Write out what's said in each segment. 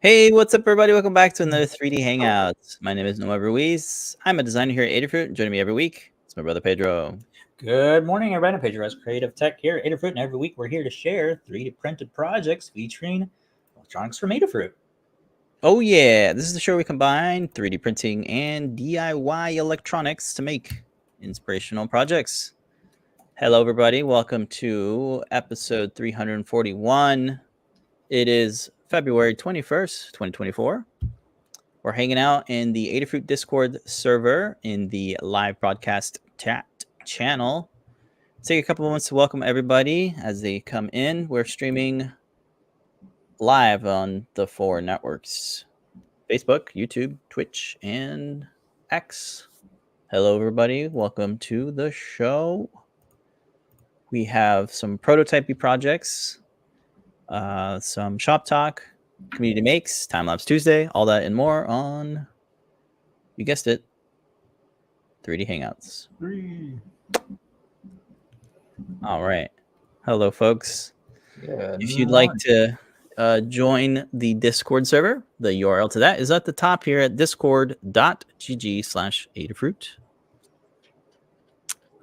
Hey, what's up, everybody? Welcome back to another 3D Hangouts. My name is Noah Ruiz. I'm a designer here at Adafruit. Joining me every week, it's my brother Pedro. Good morning, everybody. Pedro, Creative Tech here at Adafruit, and every week we're here to share 3D printed projects featuring electronics from Adafruit. Oh yeah, this is the show where we combine 3D printing and DIY electronics to make inspirational projects. Hello, everybody. Welcome to episode 341. It is February 21st, 2024. We're hanging out in the Adafruit Discord server in the live broadcast chat channel. Take a couple moments to welcome everybody as they come in. We're streaming live on the 4 networks: Facebook, YouTube, Twitch, and X. Hello, everybody. Welcome to the show. We have some prototypey projects, some shop talk, community makes, Timelapse Tuesday, all that and more on, you guessed it, 3D Hangouts. All right. Hello, folks. If you'd like to join the Discord server, the URL to that is at the top here at discord.gg/Adafruit.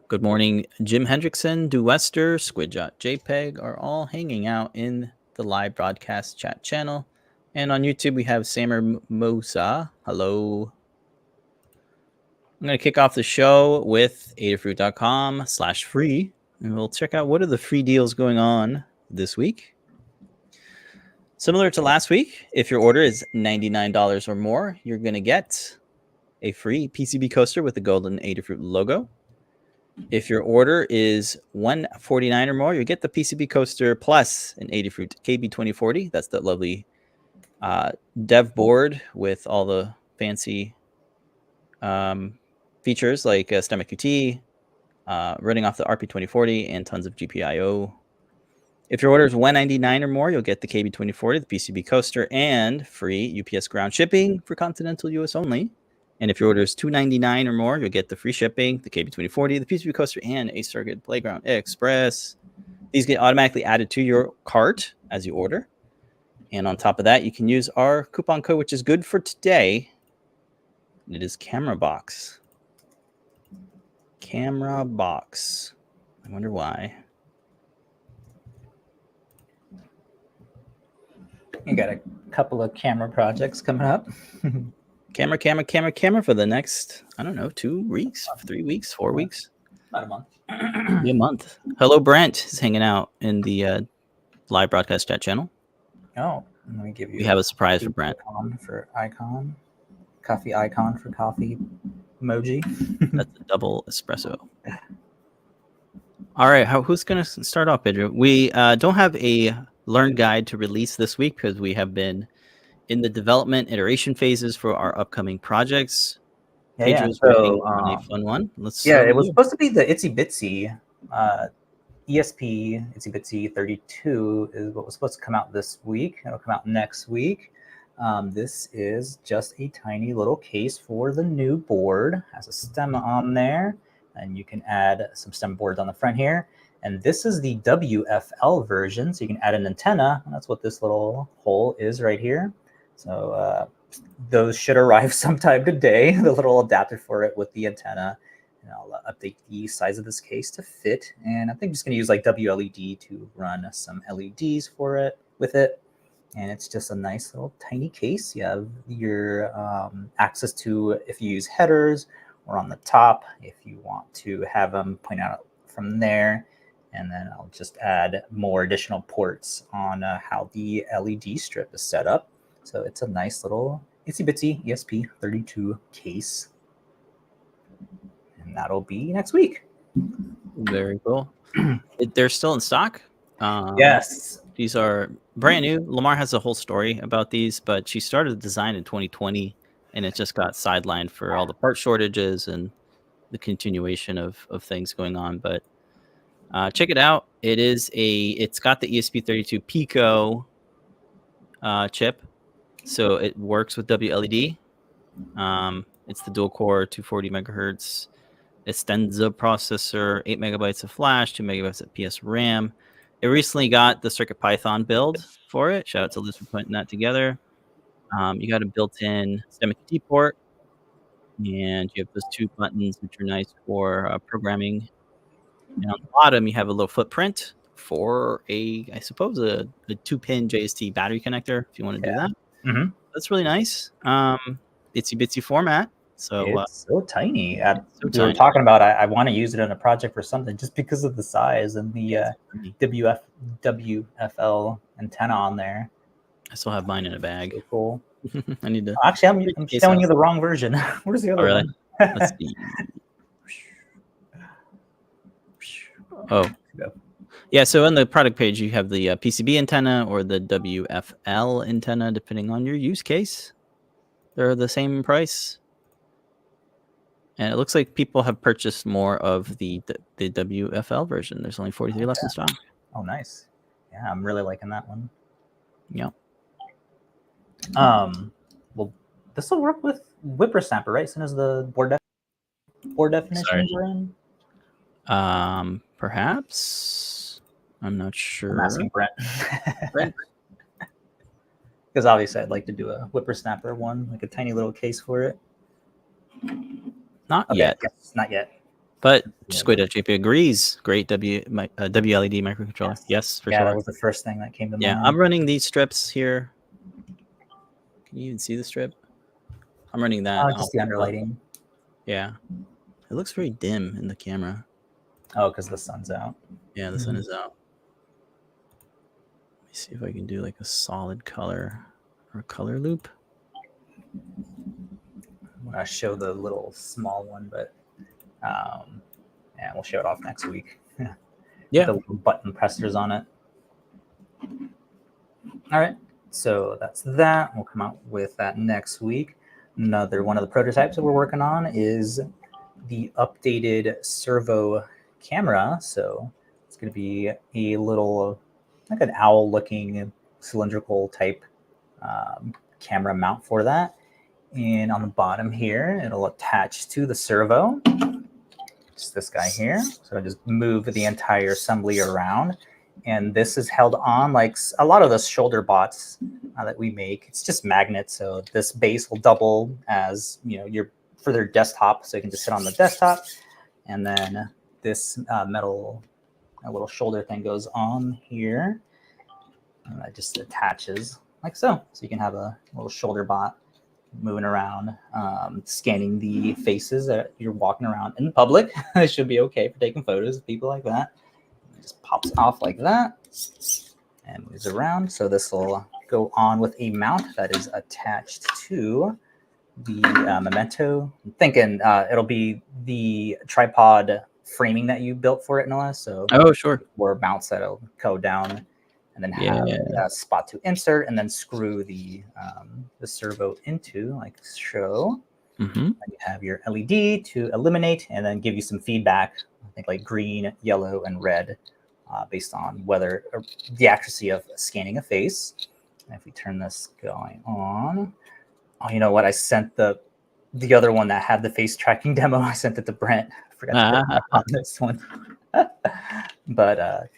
Good morning, Jim Hendrickson, Duwester, Squidjot JPEG are all hanging out in the live broadcast chat channel. And on YouTube, we have Samer Mosa. Hello. I'm going to kick off the show with adafruit.com/free. And we'll check out what are the free deals going on this week. Similar to last week, if your order is $99 or more, you're going to get a free PCB coaster with the golden Adafruit logo. If your order is $149 or more, you get the PCB coaster plus an Adafruit KB2040. That's the lovely dev board with all the fancy features like Stemma QT, running off the RP2040 and tons of GPIO. If your order is $199 or more, you'll get the KB2040, the PCB coaster, and free UPS ground shipping for continental US only. And if your order is $299 or more, you'll get the free shipping, the KB2040, the PCB coaster, and a Circuit Playground Express. These get automatically added to your cart as you order. And on top of that, you can use our coupon code, which is good for today. And it is Camera Box. Camera Box. I wonder why. You got a couple of camera projects coming up. Camera for the next, I don't know, 2 weeks, 3 weeks, 4 weeks. About a month. Be a month. Hello, Brent is hanging out in the live broadcast chat channel. Oh, let me give you. We have a surprise for Brent. Icon, coffee icon for coffee emoji. That's a double espresso. All right, who's going to start off, Pedro? We don't have a Learn guide to release this week because we have been in the development iteration phases for our upcoming projects. Pedro's working on a fun one. It was supposed to be the ItsyBitsy ESP ESP32 is what was supposed to come out this week. It'll come out next week. This is just a tiny little case for the new board. Has a stem on there, and you can add some stem boards on the front here. And this is the WFL version, so you can add an antenna. And that's what this little hole is right here. So those should arrive sometime today, the little adapter for it with the antenna. And I'll update the size of this case to fit. And I think I'm just going to use like WLED to run some LEDs for it with it. And it's just a nice little tiny case. You have your access to, if you use headers, or on the top if you want to have them point out from there. And then I'll just add more additional ports on how the LED strip is set up. So it's a nice little ItsyBitsy ESP32 case. And that'll be next week. Very cool. They're still in stock. Yes. These are brand new. Lamar has a whole story about these, but she started the design in 2020, and it just got sidelined for all the part shortages and the continuation of things going on. But check it out. It's got the ESP32 Pico chip, so it works with WLED. It's the dual core 240 megahertz Estenza processor, 8 megabytes of flash, 2 megabytes of PS RAM. It recently got the CircuitPython build for it. Shout out to Liz for putting that together. You got a built-in STEMMA port, and you have those 2 buttons, which are nice for programming. And on the bottom, you have a little footprint for I suppose, a 2-pin JST battery connector, if you want to do that. Mm-hmm. That's really nice. Itsy-bitsy format. So It's so tiny. so We were tiny. talking about I want to use it in a project for something just because of the size and the Tiny. WFL antenna on there. I still have mine in a bag. So cool. I need to. Actually, I'm showing you the wrong version. Where's the other really? one? Let's see. Oh, yeah. So on the product page, you have the PCB antenna or the WFL antenna, depending on your use case. They're the same price. And it looks like people have purchased more of the WFL version. There's only 43 left in stock. Oh, nice. Yeah, I'm really liking that one. Yeah. Well, this will work with Whippersnapper, right? As soon as the board definitions are in. Perhaps. I'm not sure. I'm asking Brent. Brent? Because obviously I'd like to do a Whippersnapper one, like a tiny little case for it. Not yet. Yes, not yet. But just go to JP agrees. Great WLED microcontroller. Yes, for sure. Yeah, that was the first thing that came to mind. Yeah, I'm running these strips here. Can you even see the strip? I'm running that. Just the underlighting. Yeah. It looks very dim in the camera. Oh, because the sun's out. Yeah, the sun is out. Let me see if I can do like a solid color or a color loop. I'm going to show the little small one, but yeah, we'll show it off next week. Yeah. The little button pressers on it. All right. So that's that. We'll come out with that next week. Another one of the prototypes that we're working on is the updated Servo camera. So it's going to be a little, like an owl-looking cylindrical type camera mount for that. And on the bottom here, it'll attach to the servo. Just this guy here. So I just move the entire assembly around. And this is held on like a lot of the shoulder bots that we make. It's just magnets. So this base will double as, your for their desktop. So you can just sit on the desktop. And then this metal little shoulder thing goes on here. And that just attaches like so. So you can have a little shoulder bot moving around, scanning the faces that you're walking around in public. It should be okay for taking photos of people like that. It just pops off like that and moves around. So this will go on with a mount that is attached to the Memento. I'm thinking it'll be the tripod framing that you built for it, Noah. So sure. Or mounts that'll go down and then have a spot to insert and then screw the servo into, like so. Mm-hmm. And you have your LED to illuminate and then give you some feedback, I think like green, yellow, and red, based on whether the accuracy of scanning a face. And if we turn this going on, oh, you know what? I sent the other one that had the face tracking demo. I sent it to Brent. I forgot to put it on this one. But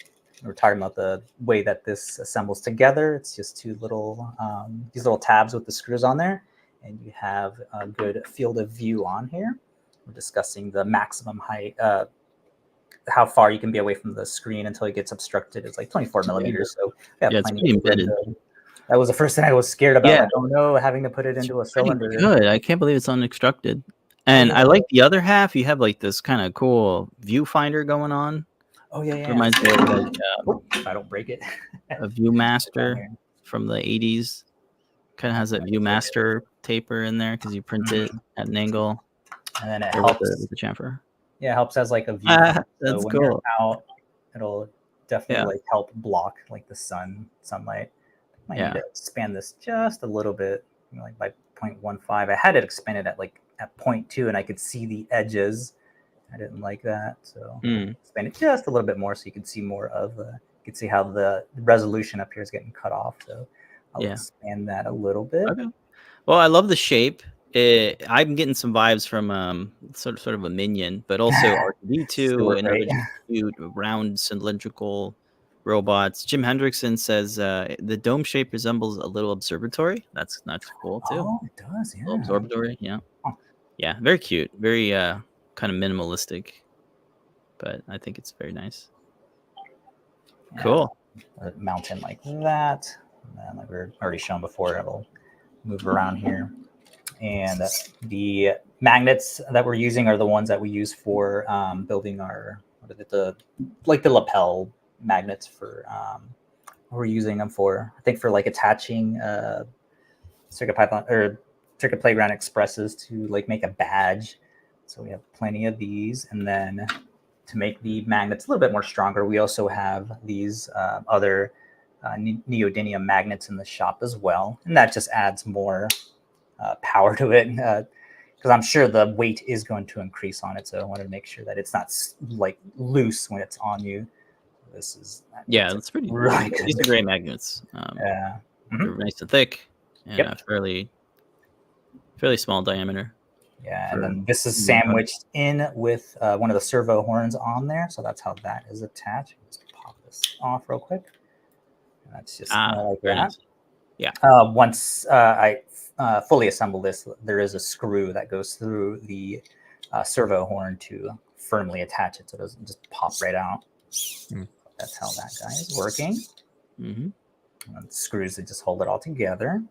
we're talking about the way that this assembles together. It's just two little these little tabs with the screws on there, and you have a good field of view on here. We're discussing the maximum height, how far you can be away from the screen until it gets obstructed. It's like 24 millimeters. So it's pretty embedded. That was the first thing I was scared about. Like, oh no, having to put it into a cylinder. Good. I can't believe it's unobstructed. And I like the other half. You have like this kind of cool viewfinder going on. Oh yeah. Reminds me of like if I don't break it. A ViewMaster from the 80s. Kind of has that ViewMaster taper in there because you print it at an angle. And then it helps with the chamfer. Yeah, it helps as like a view. That's so when cool. You're out, it'll definitely like help block like the sunlight. Might need to expand this just a little bit, like by 0.15. I had it expanded at 0.2, and I could see the edges. I didn't like that, so expand it just a little bit more so you can see more of you can see how the resolution up here is getting cut off. So I'll expand that a little bit. Okay. Well, I love the shape. I'm getting some vibes from sort of a minion, but also R2D2 and other cute round cylindrical robots. Jim Hendrickson says the dome shape resembles a little observatory. That's cool too. Oh, it does. Yeah. Little observatory. Yeah. Huh. Yeah. Very cute. Very kind of minimalistic, but I think it's very nice. Yeah, Cool. a mountain like that. And then, like we were already shown before, it'll move around here. And the magnets that we're using are the ones that we use for building our the lapel magnets for what we're using them for. I think for like attaching CircuitPython or Circuit Playground Expresses to like make a badge. So we have plenty of these, and then to make the magnets a little bit more stronger, we also have these other neodymium magnets in the shop as well, and that just adds more power to it because I'm sure the weight is going to increase on it. So I want to make sure that it's not like loose when it's on you. This is that's pretty really good. These are great magnets. Yeah, they're nice and thick and a fairly small diameter. Yeah, and then this is sandwiched in with one of the servo horns on there, so that's how that is attached. Let's pop this off real quick. And that's just like that. Nice. Yeah. Once I fully assemble this, there is a screw that goes through the servo horn to firmly attach it, so it doesn't just pop right out. That's how that guy is working. And the screws that just hold it all together.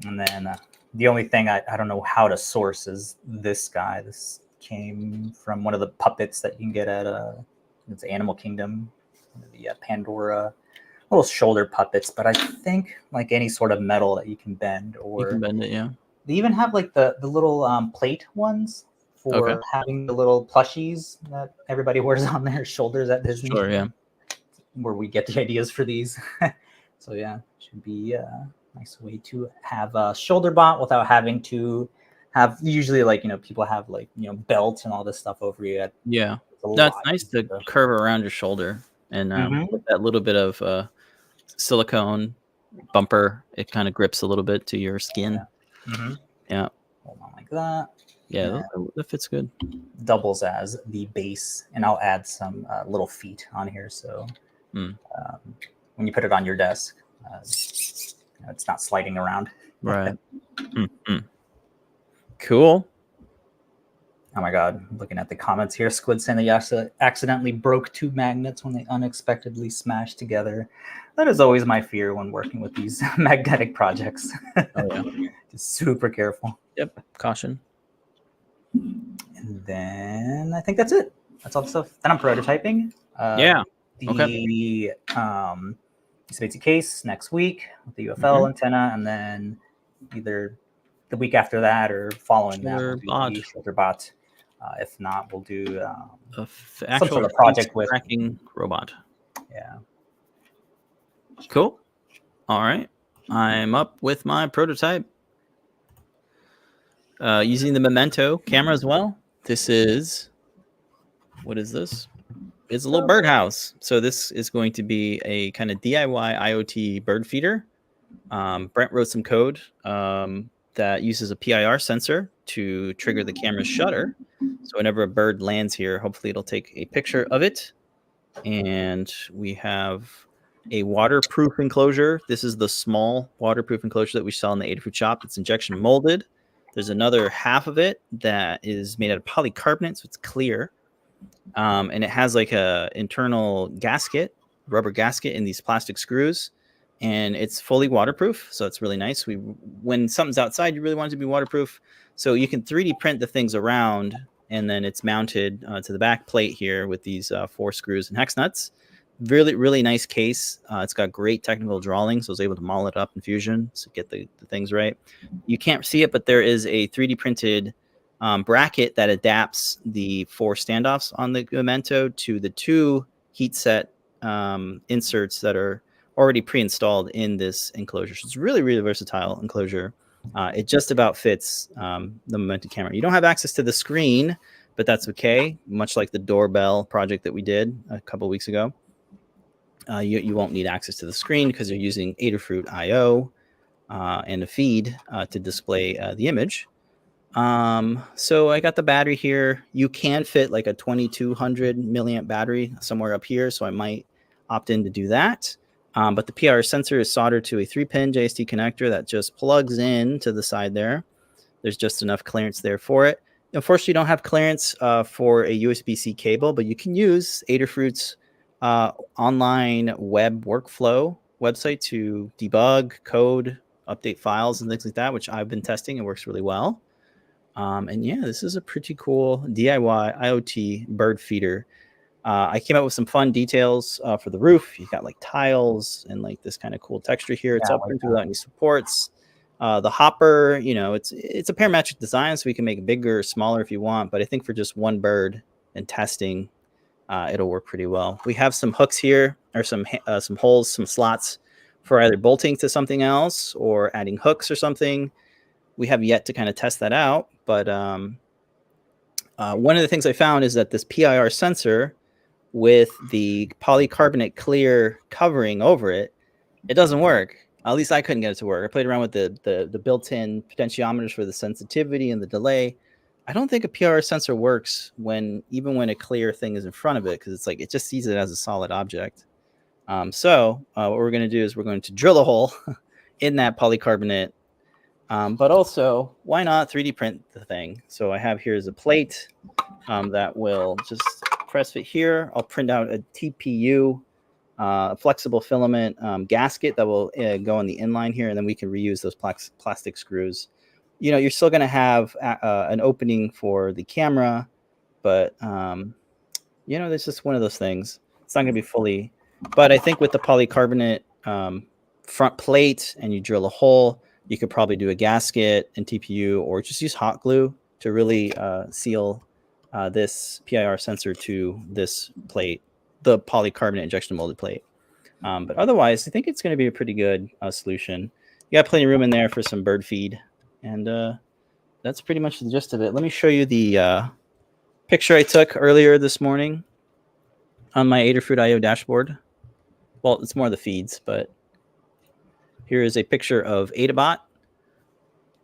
And then the only thing I don't know how to source is this guy. This came from one of the puppets that you can get at it's Animal Kingdom, the Pandora little shoulder puppets. But I think like any sort of metal that you can bend, or you can bend it, yeah. They even have like the little plate ones for having the little plushies that everybody wears on their shoulders at Disney. Sure, yeah. Where we get the ideas for these. So yeah, should be nice way to have a shoulder bot without having to have usually like people have like belt and all this stuff over you. That's nice to curve around your shoulder and with that little bit of silicone bumper, it kind of grips a little bit to your skin. Yeah. Hold on like that. Yeah, that fits good. Doubles as the base, and I'll add some little feet on here, so when you put it on your desk, it's not sliding around. Right. Cool. Oh my God, looking at the comments here, Squid saying they accidentally broke two magnets when they unexpectedly smashed together. That is always my fear when working with these magnetic projects. Just super careful. Yep, caution. And then I think that's it. That's all the stuff that I'm prototyping. The ItsyBitsy case next week with the UFL antenna, and then either the week after that or following that, we'll do the shoulder bot. If not, we'll do some sort of project with tracking robot. Yeah. Cool. All right. I'm up with my prototype using the Memento camera as well. This is, what is this? It's a little birdhouse. So this is going to be a kind of DIY IoT bird feeder. Brent wrote some code that uses a PIR sensor to trigger the camera's shutter. So whenever a bird lands here, hopefully it'll take a picture of it. And we have a waterproof enclosure. This is the small waterproof enclosure that we sell in the Adafruit shop. It's injection molded. There's another half of it that is made out of polycarbonate, so it's clear. And it has like a internal gasket, rubber gasket in these plastic screws, and it's fully waterproof. So it's really nice. When something's outside, you really want it to be waterproof. So you can 3D print the things around, and then it's mounted to the back plate here with these 4 screws and hex nuts. Really, really nice case. It's got great technical drawings. So I was able to model it up in Fusion to get the things right. You can't see it, but there is a 3D printed bracket that adapts the 4 standoffs on the Memento to the 2 heat set inserts that are already pre-installed in this enclosure. So it's really, really versatile enclosure. It just about fits the Memento camera. You don't have access to the screen, but that's okay. Much like the doorbell project that we did a couple weeks ago. You won't need access to the screen because you're using Adafruit I/O and a feed to display the image. So I got the battery here. You can fit like a 2200 milliamp battery somewhere up here. So I might opt in to do that. But the PIR sensor is soldered to a 3-pin JST connector that just plugs in to the side there. There's just enough clearance there for it. Unfortunately, you don't have clearance for a USB-C cable, but you can use Adafruit's online web workflow website to debug, code, update files, and things like that, which I've been testing. It works really well. And yeah, this is a pretty cool DIY IoT bird feeder. I came up with some fun details for the roof. You got like tiles and like this kind of cool texture here. It's all printed without any supports. The hopper, you know, it's a parametric design, so we can make it bigger or smaller if you want. But I think for just one bird and testing, it'll work pretty well. We have some hooks here, or some holes, some slots for either bolting to something else or adding hooks or something. We have yet to kind of test that out. But one of the things I found is that this PIR sensor with the polycarbonate clear covering over it, it doesn't work. At least I couldn't get it to work. I played around with the built-in potentiometers for the sensitivity and the delay. I don't think a PIR sensor works even when a clear thing is in front of it, because it's like it just sees it as a solid object. So what we're going to do is we're going to drill a hole in that polycarbonate, but also why not 3D print the thing? So I have here is a plate that will just press fit here. I'll print out a TPU, a flexible filament gasket that will go on the inline here, and then we can reuse those plastic screws. You know, you're still going to have an opening for the camera, but you know, there's just one of those things. It's not going to be fully, but I think with the polycarbonate front plate and you drill a hole, you could probably do a gasket and TPU, or just use hot glue to really seal this PIR sensor to this plate, the polycarbonate injection molded plate. But otherwise, I think it's going to be a pretty good solution. You got plenty of room in there for some bird feed. And that's pretty much the gist of it. Let me show you the picture I took earlier this morning on my Adafruit IO dashboard. Well, it's more the feeds, but here is a picture of Adabot,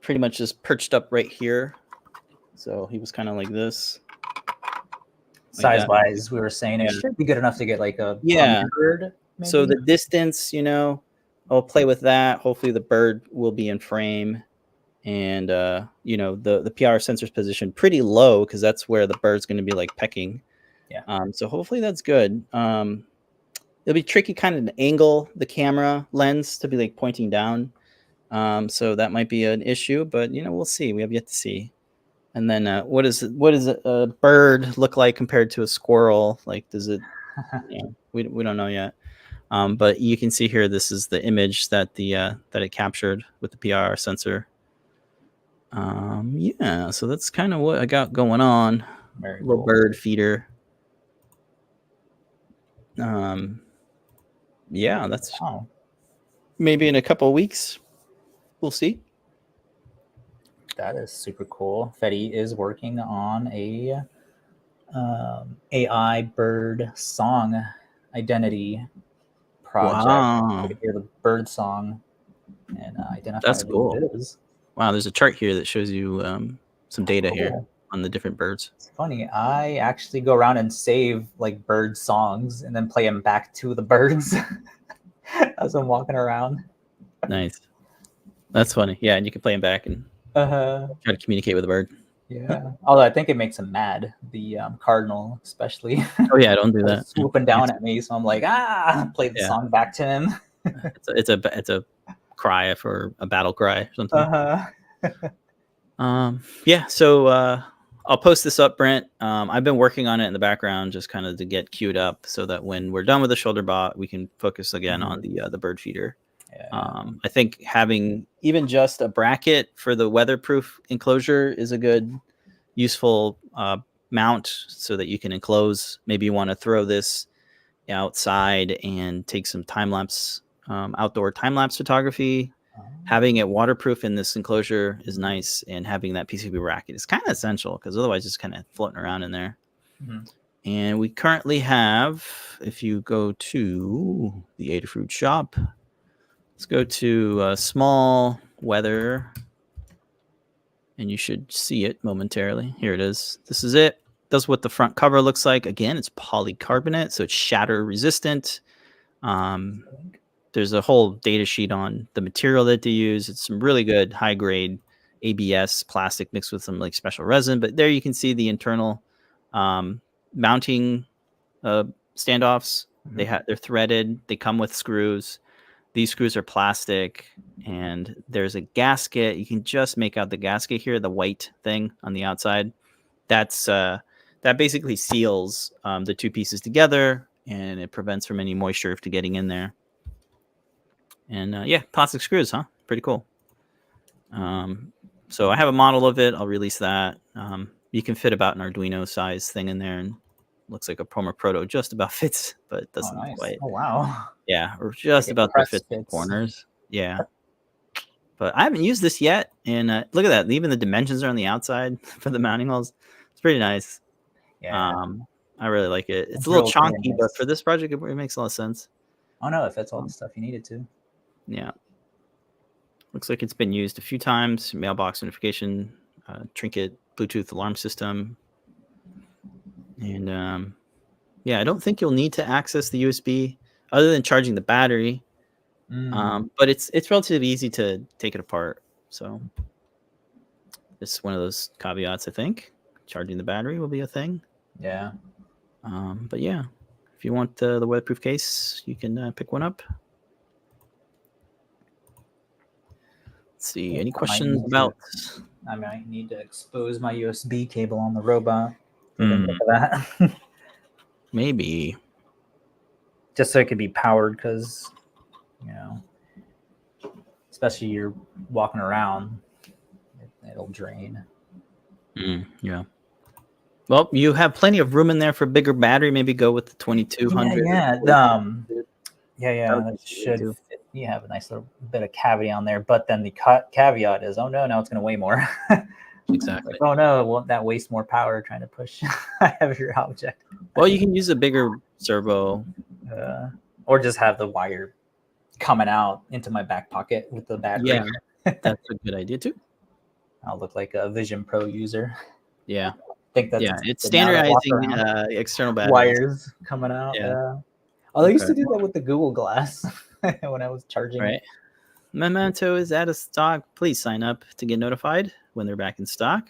pretty much just perched up right here. So he was kind of like this. Size-wise, we were saying it should be good enough to get like a bird. Maybe? So the distance, you know, I'll play with that. Hopefully the bird will be in frame. And, you know, the PIR sensor's position pretty low, because that's where the bird's going to be like pecking. Yeah. So hopefully that's good. It'll be tricky kind of to angle the camera lens to be like pointing down. So that might be an issue, but, you know, we'll see. We have yet to see. And then what does a bird look like compared to a squirrel? Like, does it, you know, we don't know yet. But you can see here, this is the image that that it captured with the PIR sensor. Yeah, so that's kind of what I got going on. Very little cool. Bird feeder. Yeah, that's maybe in a couple of weeks. We'll see. That is super cool. Fetty is working on a AI bird song identity project. Wow. You can hear the bird song and identify That's cool. what it is. Wow, there's a chart here that shows you some data here on the different birds. It's funny. I actually go around and save like bird songs and then play them back to the birds as I'm walking around. Nice. That's funny. Yeah, and you can play them back and try to communicate with the bird. Yeah. Although I think it makes them mad, the cardinal especially. Oh yeah, don't do that. Swooping down at me, so I'm like, play the song back to him. It's a cry for a battle cry or something. Yeah, so I'll post this up, Brent. I've been working on it in the background, just kind of to get queued up, so that when we're done with the shoulder bot, we can focus again on the bird feeder. Yeah. I think having even just a bracket for the weatherproof enclosure is a good, useful mount, so that you can enclose. Maybe you want to throw this outside and take some time-lapse, outdoor time-lapse photography. Having it waterproof in this enclosure is nice, and having that PCB bracket is kind of essential, because otherwise it's just kind of floating around in there. And we currently have, if you go to the Adafruit shop, let's go to small weather, and you should see it momentarily. Here it is. This is it. That's what the front cover looks like. Again, it's polycarbonate, so it's shatter resistant. There's a whole data sheet on the material that they use. It's some really good high grade ABS plastic mixed with some like special resin. But there you can see the internal mounting standoffs. They're threaded. They come with screws. These screws are plastic, and there's a gasket. You can just make out the gasket here, the white thing on the outside. That's that basically seals the two pieces together, and it prevents from any moisture from getting in there. And yeah, plastic screws, huh? Pretty cool. So I have a model of it. I'll release that. You can fit about an Arduino size thing in there, and looks like a Pomer Proto just about fits, but it doesn't quite. Oh wow. Yeah, or just about to fit the corners. Yeah. But I haven't used this yet, and look at that. Even the dimensions are on the outside for the mounting holes. It's pretty nice. Yeah. I really like it. It's a little chunky, but for this project, it makes a lot of sense. Oh no, it fits all the stuff you needed to. Yeah. Looks like it's been used a few times. Mailbox notification, trinket, Bluetooth alarm system. And yeah, I don't think you'll need to access the USB other than charging the battery. But it's relatively easy to take it apart. So it's one of those caveats, I think. Charging the battery will be a thing. Yeah. But yeah, if you want the weatherproof case, you can pick one up. Let's see, any questions about? I might need to expose my USB cable on the robot. Look at that. Maybe. Just so it could be powered, because, you know, especially you're walking around, it'll drain. Yeah. Well, you have plenty of room in there for a bigger battery. Maybe go with the 2200. Yeah. That should fit. You have a nice little bit of cavity on there, but then the caveat is, oh no, now it's going to weigh more. Exactly. Like, oh no, won't that waste more power trying to push a heavier object? Well, you can use a bigger servo, or just have the wire coming out into my back pocket with the battery. Yeah, that's a good idea too. I'll look like a Vision Pro user. Yeah. I think that's it's standardizing external batteries. Wires coming out. Yeah. Oh, they used to do that with the Google Glass when I was charging. Right. Memento is out of stock. Please sign up to get notified when they're back in stock.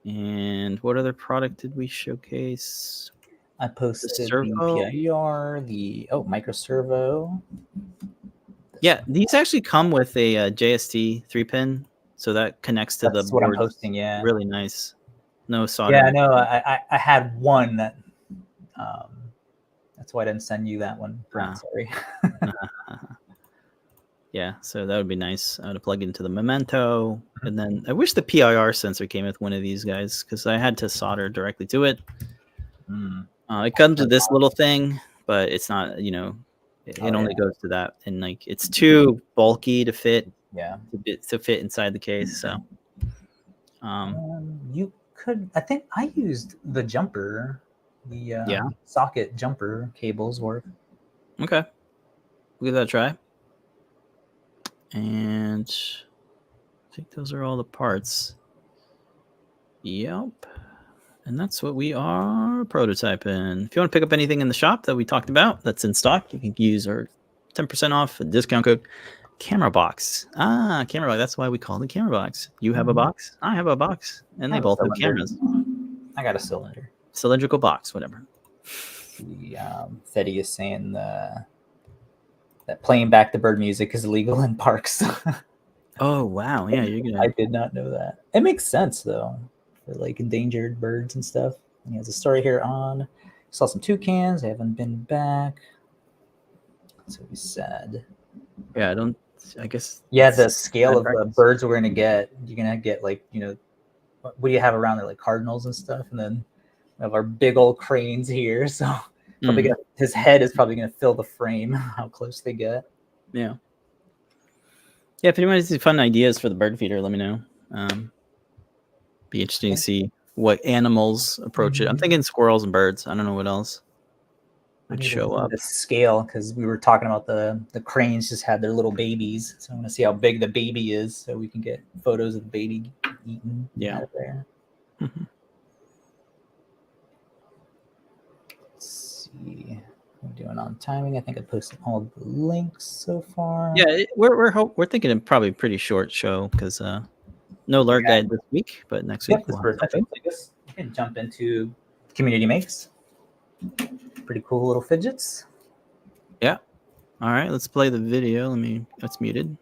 And what other product did we showcase? I posted the PIR, Micro Servo. Yeah, these actually come with a JST 3-pin, so that connects to the board. That's what I'm posting. Yeah, really nice. No solder. Yeah, no, I had one that. That's why I didn't send you that one. Sorry. Yeah, so that would be nice to plug into the Memento. And then I wish the PIR sensor came with one of these guys, because I had to solder directly to it. It comes with this little thing, but it's not, it only goes to that. And like, it's too bulky to fit. Yeah. To fit inside the case. So you could, I think I used the jumper, the socket jumper cables work. Okay. We'll give that a try. And I think those are all the parts. Yep. And that's what we are prototyping. If you want to pick up anything in the shop that we talked about that's in stock, you can use our 10% off discount code Camera Box. Camera Box. That's why we call it Camera Box. You have a box. I have a box. And they both have cameras. I got a cylinder. Cylindrical box, whatever. The Feddy is saying that playing back the bird music is illegal in parks. Oh wow! Yeah, you're gonna. I did not know that. It makes sense though, for like endangered birds and stuff. And he has a story here on. Saw some toucans. They haven't been back. So he said. Yeah, I guess. Yeah, the scale of the birds we're gonna get. You're gonna get like what do you have around there, like cardinals and stuff, and then we have our big old cranes here. So. His head is probably going to fill the frame. How close they get. Yeah. Yeah. If anyone has fun ideas for the bird feeder, let me know. Be interesting to see what animals approach it. I'm thinking squirrels and birds. I don't know what else would show up. The scale, because we were talking about the cranes just had their little babies, so I want to see how big the baby is, so we can get photos of the baby eaten out of there. I'm doing on timing. I think I posted all the links so far. Yeah, we're thinking of probably pretty short show because no alert guide this week, but next week This we'll have perfect. something. I guess we can jump into community makes. Pretty cool little fidgets. Yeah. All right, let's play the video. It's muted.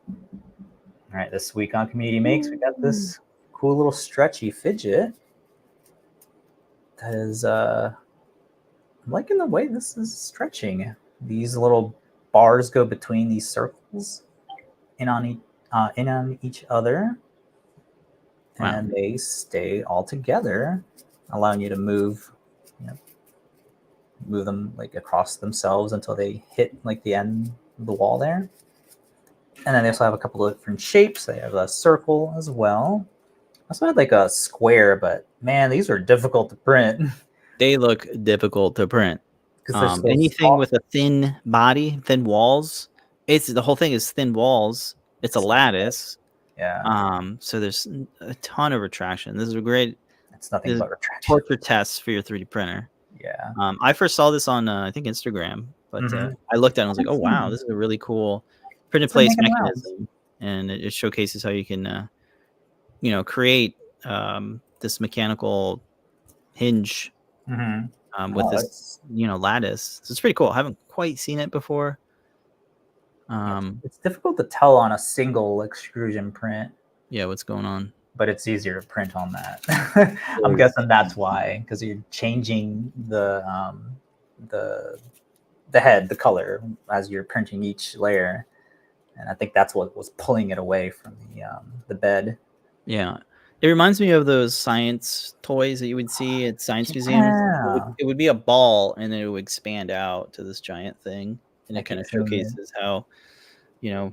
All right, this week on community makes, we got this cool little stretchy fidget. That is, I'm liking the way this is stretching. These little bars go between these circles in on each other, and they stay all together, allowing you to move them like across themselves until they hit like the end of the wall there. And then they also have a couple of different shapes. They have a circle as well. I also had like a square, but man, these are difficult to print. They look difficult to print. So anything with a thin body, thin walls, the whole thing is thin walls. It's a lattice. Yeah. So there's a ton of retraction. This is a great. It's nothing but retraction. Torture test for your 3D printer. Yeah. I first saw this on I think Instagram, but I looked at it and I was like, oh wow, this is a really cool print in place mechanism, and it showcases how you can create this mechanical hinge with this lattice. So it's pretty cool. I haven't quite seen it before. It's difficult to tell on a single extrusion print. Yeah, what's going on? But it's easier to print on that. I'm guessing that's why, because you're changing the head, the color, as you're printing each layer, and I think that's what was pulling it away from the bed. Yeah, it reminds me of those science toys that you would see at science museums. It would be a ball, and then it would expand out to this giant thing, and it kind of showcases how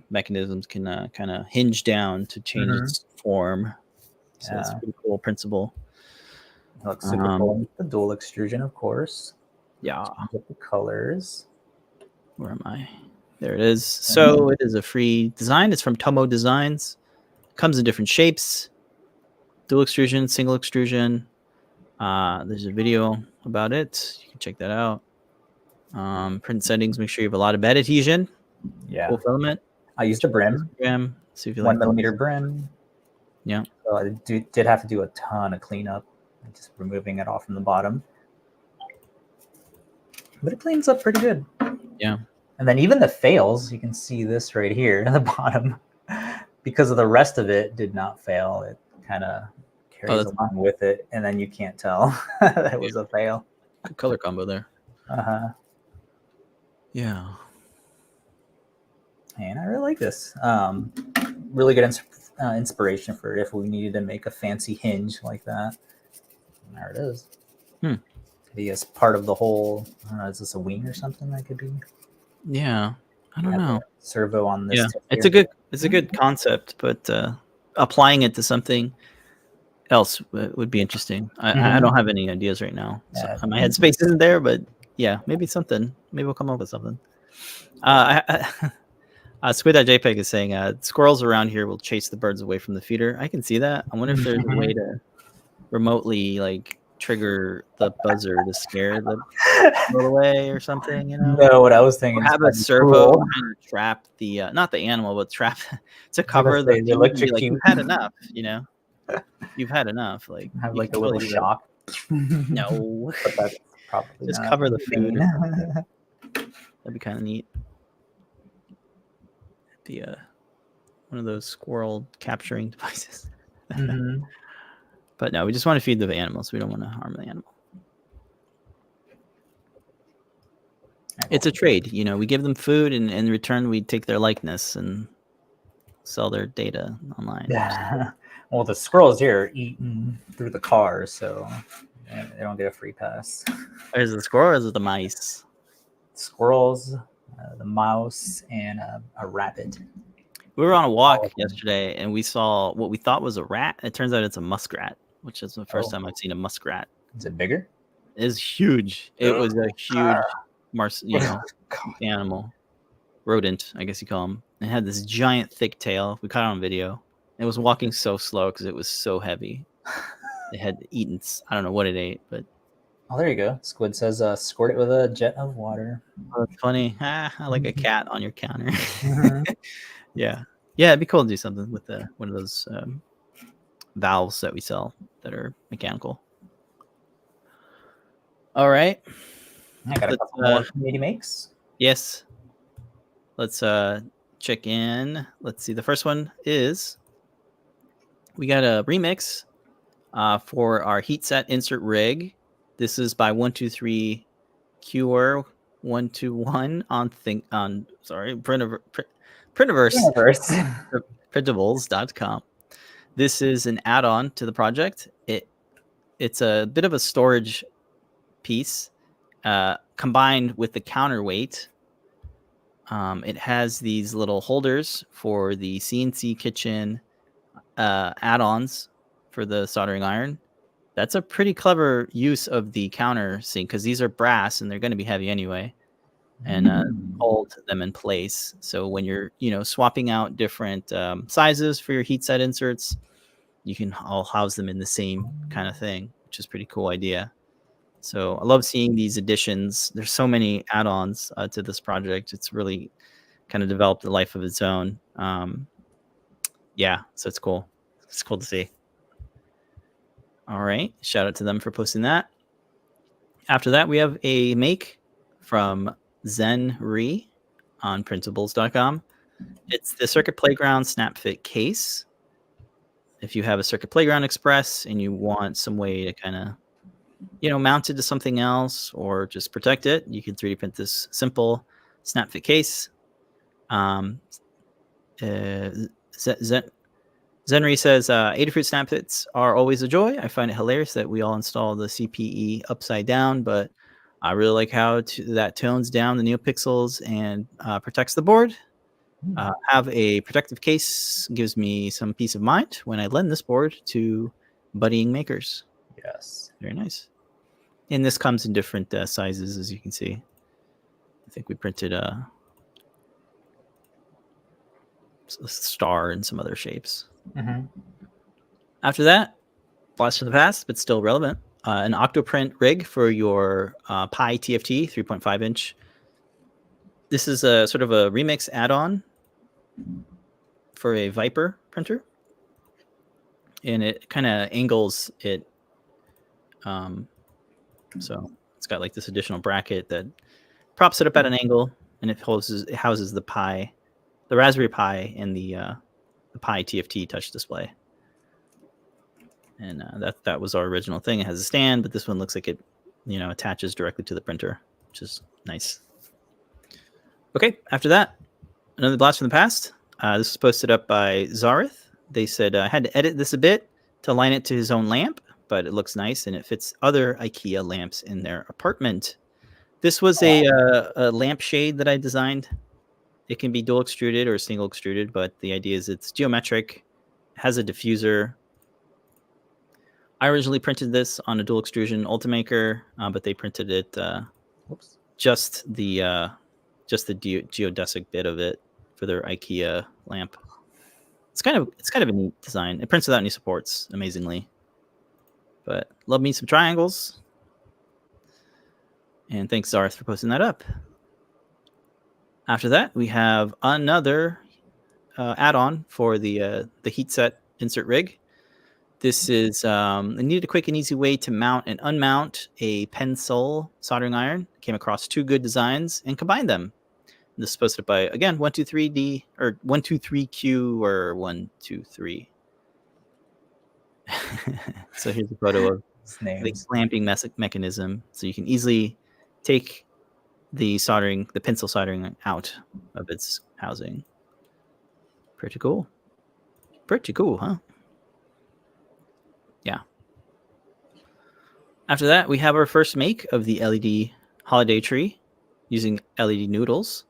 mechanisms can kind of hinge down to change its form. So it's a pretty cool principle. It looks super cool. The dual extrusion, of course. Yeah. With the colors. Where am I? There it is. So it is a free design. It's from Tomo Designs. Comes in different shapes. Dual extrusion, single extrusion. There's a video about it. You can check that out. Print settings. Make sure you have a lot of bed adhesion. Yeah. Cool filament. I used a brim. See if you 1 millimeter brim. Yeah. So I did have to do a ton of cleanup, just removing it off from the bottom. But it cleans up pretty good. Yeah. And then even the fails, you can see this right here at the bottom. Because of the rest of it did not fail. It kind of carries along with it, and then you can't tell that it was a fail. Good color combo there. Yeah. And I really like this. Really good inspiration for if we needed to make a fancy hinge like that. And there it is. Could be as part of the whole. I don't know, is this a wing or something that could be? Yeah, I don't know. Servo on this. Yeah, it's a good concept, but applying it to something else would be interesting. I don't have any ideas right now. So my headspace isn't there, but yeah, maybe something. Maybe we'll come up with something. Squid.jpg is saying squirrels around here will chase the birds away from the feeder. I can see that. I wonder if there's a way to remotely trigger the buzzer to scare the bird away or something. No, what I was thinking. Or have a servo kind of trap the not the animal, but trap to cover the electric. You've had enough. You've had enough. Have a little shock. No, but that's probably just cover the food. That'd be kind of neat. The one of those squirrel capturing devices. But no, we just want to feed the animals. We don't want to harm the animal. It's a trade. We give them food, and in return, we take their likeness and sell their data online. Yeah. Well, the squirrels here are eating through the cars, so they don't get a free pass. Is it the squirrel or is it the mice? Squirrels, the mouse, and a rabbit. We were on a walk yesterday, and we saw what we thought was a rat. It turns out it's a muskrat, which is the first time I've seen a muskrat. Is it bigger? It's huge. It was a huge, animal, rodent, I guess you call them. It had this giant, thick tail. We caught it on video. It was walking so slow because it was so heavy. It had eaten. I don't know what it ate, but Oh, there you go. Squid says, squirt it with a jet of water. Oh, that's funny. I like a cat on your counter. Mhm. Yeah. Yeah, it'd be cool to do something with one of those valves that we sell that are mechanical. All right. I got a couple more community makes. Yes. Let's check in. Let's see. The first one is we got a remix for our heat set insert rig. This is by 123 Cure 121 on Printiverse printables.com. This is an add-on to the project. It's a bit of a storage piece combined with the counterweight. It has these little holders for the CNC kitchen add-ons for the soldering iron. That's a pretty clever use of the countersink because these are brass and they're going to be heavy anyway, and hold them in place. So when you're swapping out different sizes for your heat set inserts, you can all house them in the same kind of thing, which is a pretty cool idea. So I love seeing these additions. There's so many add-ons to this project. It's really kind of developed a life of its own. Yeah, so it's cool. It's cool to see. All right, shout out to them for posting that. After that, we have a make from Zenri on printables.com. It's the Circuit Playground Snap Fit case. If you have a Circuit Playground Express and you want some way to kind of mount it to something else or just protect it, you can 3D print this simple snap fit case. Zenri says, Adafruit snap fits are always a joy. I find it hilarious that we all install the CPE upside down, but I really like how that tones down the neopixels and protects the board. Have a protective case gives me some peace of mind when I lend this board to buddying makers. Yes. Very nice. And this comes in different sizes, as you can see. I think we printed a star and some other shapes. Mm-hmm. After that, blast from the past, but still relevant. An Octoprint rig for your Pi TFT 3.5 inch. This is a sort of a remix add-on for a Viper printer. And it kind of angles it. So it's got like this additional bracket that props it up at an angle, and it houses the Raspberry Pi and the Pi TFT touch display. And that was our original thing. It has a stand, but this one looks like it attaches directly to the printer, which is nice. Okay, after that, another blast from the past. This was posted up by Zareth. They said I had to edit this a bit to align it to his own lamp, but it looks nice and it fits other IKEA lamps in their apartment. This was a lampshade that I designed. It can be dual extruded or single extruded, but the idea is it's geometric, has a diffuser. I originally printed this on a dual extrusion Ultimaker, but they printed it just the geodesic bit of it for their IKEA lamp. It's kind of a neat design. It prints without any supports, amazingly. But love me some triangles. And thanks, Zarth, for posting that up. After that, we have another add-on for the heat set insert rig. This is I needed a quick and easy way to mount and unmount a pencil soldering iron. Came across two good designs and combined them. This is posted by, again, 123D or 123Q or 123. So here's a photo of the clamping mechanism. So you can easily take the pencil soldering out of its housing. Pretty cool. Pretty cool, huh? Yeah. After that, we have our first make of the LED holiday tree using LED noodles.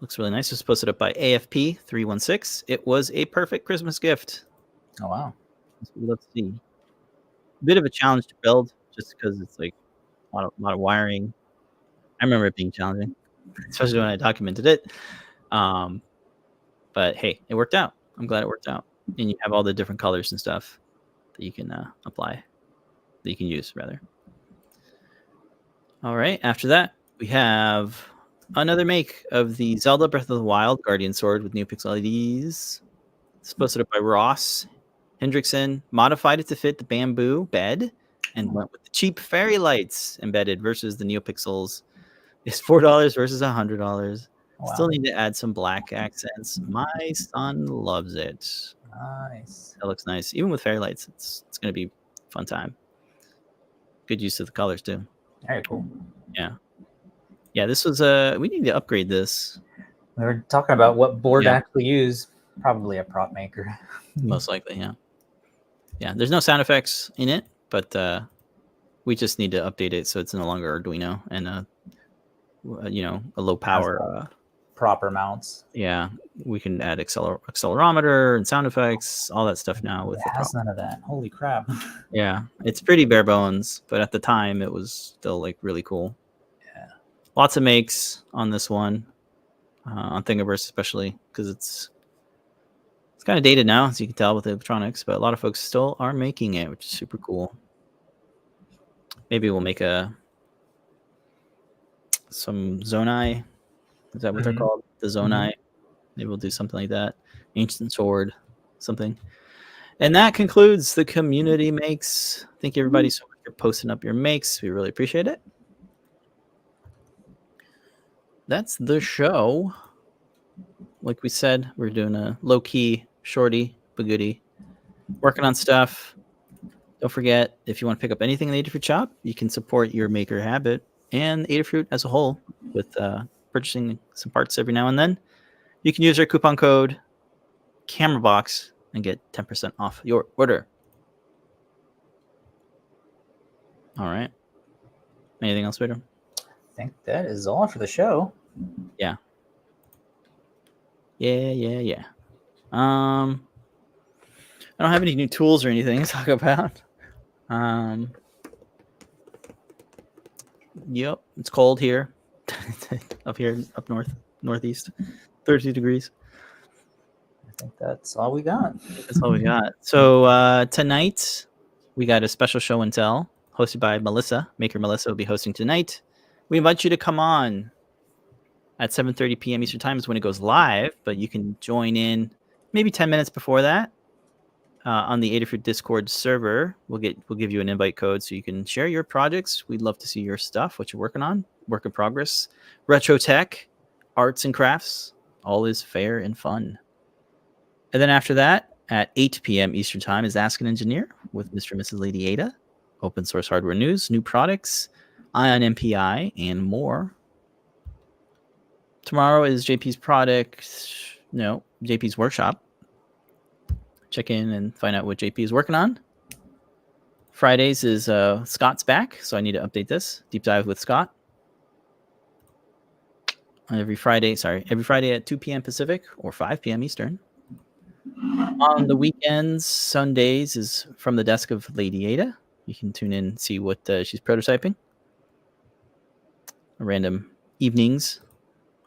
Looks really nice. It was posted up by AFP316. It was a perfect Christmas gift. Oh, wow. That's what we love to see. A bit of a challenge to build just because it's like a lot of wiring. I remember it being challenging, especially when I documented it. But hey, it worked out. I'm glad it worked out. And you have all the different colors and stuff that you can apply, that you can use, rather. All right. After that, we have another make of the Zelda Breath of the Wild Guardian Sword with new pixel LEDs. It's posted up by Ross Hendrickson. Modified it to fit the bamboo bed and went with the cheap fairy lights embedded versus the NeoPixels. It's $4 versus $100. Wow. Still need to add some black accents. My son loves it. Nice. That looks nice. Even with fairy lights, it's going to be a fun time. Good use of the colors too. Very cool. Yeah, this was we need to upgrade this. We were talking about what board to actually use. Probably a prop maker. Most likely, yeah. Yeah, there's no sound effects in it, but we just need to update it so it's no longer Arduino and a low power proper mounts. Yeah, we can add accelerometer and sound effects, all that stuff now. With it has none of that. Holy crap! Yeah, it's pretty bare bones, but at the time it was still like really cool. Yeah, lots of makes on this one, on Thingiverse especially because it's kind of dated now, as you can tell with the electronics, but a lot of folks still are making it, which is super cool. Maybe we'll make some Zonai. Is that what they're called? The Zonai. Maybe we'll do something like that. Ancient Sword, something. And that concludes the community makes. Thank you everybody so much for posting up your makes. We really appreciate it. That's the show. Like we said, we're doing a low-key, shorty, but goodie. Working on stuff. Don't forget, if you want to pick up anything in the Adafruit shop, you can support your maker habit and Adafruit as a whole with purchasing some parts every now and then. You can use our coupon code CameraBox and get 10% off your order. All right. Anything else, Peter? I think that is all for the show. Yeah. Yeah. I don't have any new tools or anything to talk about. Yep, it's cold here. up northeast, 32 degrees. I think that's all we got. That's all we got. So tonight we got a special show and tell hosted by Melissa. Maker Melissa will be hosting tonight. We invite you to come on at 7:30 p.m. Eastern Time is when it goes live, but you can join in maybe 10 minutes before that on the Adafruit Discord server. We'll give you an invite code so you can share your projects. We'd love to see your stuff, what you're working on, work in progress, retro tech, arts and crafts. All is fair and fun. And then after that, at 8 p.m. Eastern Time is Ask an Engineer with Mr. and Mrs. Lady Ada. Open source hardware news, new products, Ion MPI, and more. Tomorrow is JP's workshop. Check in and find out what JP is working on. Fridays is Scott's back, so I need to update this. Deep dive with Scott. Every Friday at 2 p.m. Pacific or 5 p.m. Eastern. On the weekends, Sundays is From the Desk of Lady Ada. You can tune in and see what she's prototyping. Random evenings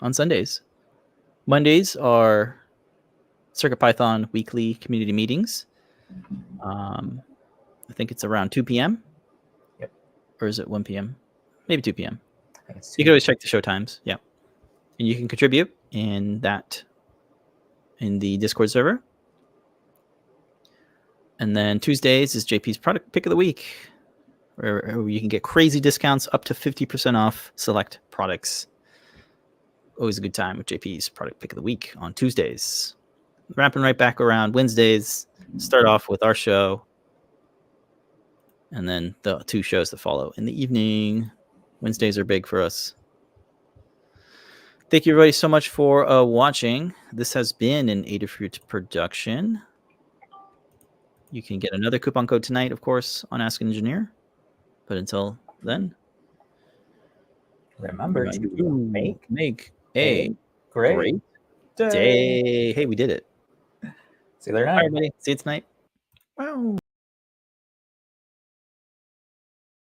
on Sundays. Mondays are CircuitPython weekly community meetings. I think it's around 2 p.m. Yep. Or is it 1 p.m.? Maybe 2 p.m. You can always check the show times. Yeah. And you can contribute in the Discord server. And then Tuesdays is JP's product pick of the week, where you can get crazy discounts up to 50% off select products. Always a good time with JP's product pick of the week on Tuesdays. Wrapping right back around Wednesdays. Start off with our show. And then the 2 shows that follow in the evening. Wednesdays are big for us. Thank you everybody so much for watching. This has been an Adafruit production. You can get another coupon code tonight, of course, on Ask an Engineer. But until then, remember to make a great day. Hey, we did it. See you later. All right, everybody. See you tonight. Wow.